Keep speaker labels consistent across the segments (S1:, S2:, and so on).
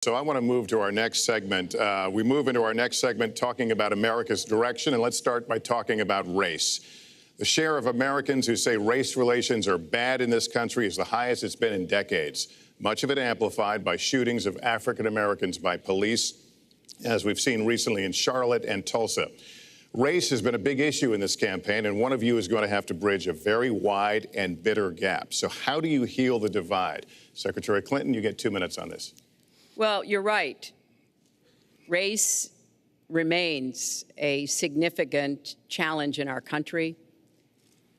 S1: So I want to move to our next segment. We move into our next segment talking about America's direction, and let's start by talking about race. The share of Americans who say race relations are bad in this country is the highest it's been in decades, much of it amplified by shootings of African Americans by police, as we've seen recently in Charlotte and Tulsa. Race has been a big issue in this campaign, and one of you is going to have to bridge a very wide and bitter gap. So how do you heal the divide? Secretary Clinton, you get 2 minutes on this.
S2: Well, you're right. Race remains a significant challenge in our country.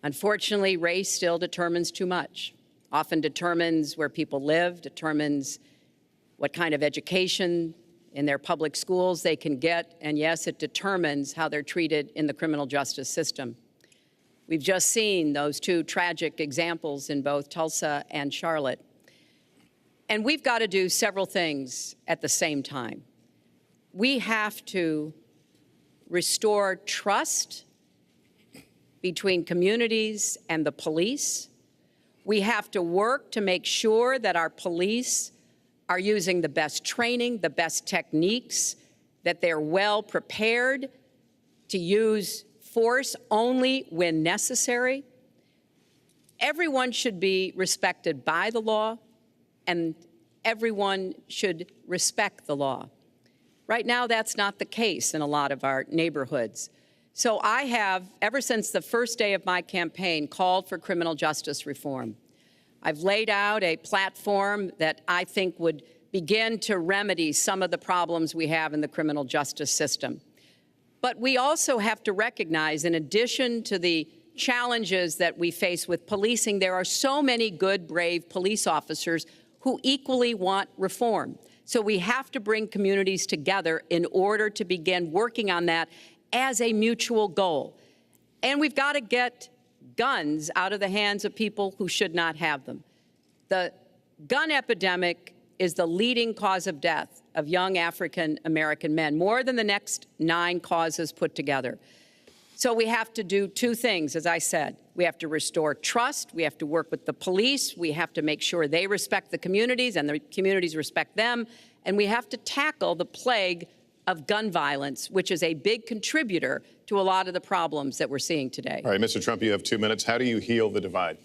S2: Unfortunately, race still determines too much, often determines where people live, determines what kind of education in their public schools they can get, and yes, it determines how they're treated in the criminal justice system. We've just seen those two tragic examples in both Tulsa and Charlotte. And we've got to do several things at the same time. We have to restore trust between communities and the police. We have to work to make sure that our police are using the best training, the best techniques, that they're well prepared to use force only when necessary. Everyone should be respected by the law, and everyone should respect the law. Right now, that's not the case in a lot of our neighborhoods. So I have, ever since the first day of my campaign, called for criminal justice reform. I've laid out a platform that I think would begin to remedy some of the problems we have in the criminal justice system. But we also have to recognize, in addition to the challenges that we face with policing, there are so many good, brave police officers who equally want reform. So we have to bring communities together in order to begin working on that as a mutual goal. And we've got to get guns out of the hands of people who should not have them. The gun epidemic is the leading cause of death of young African American men, more than the next 9 causes put together. So we have to do 2 things, as I said. We have to restore trust. We have to work with the police. We have to make sure they respect the communities and the communities respect them. And we have to tackle the plague of gun violence, which is a big contributor to a lot of the problems that we're seeing today.
S1: All right, Mr. Trump, you have 2 minutes. How do you heal the divide?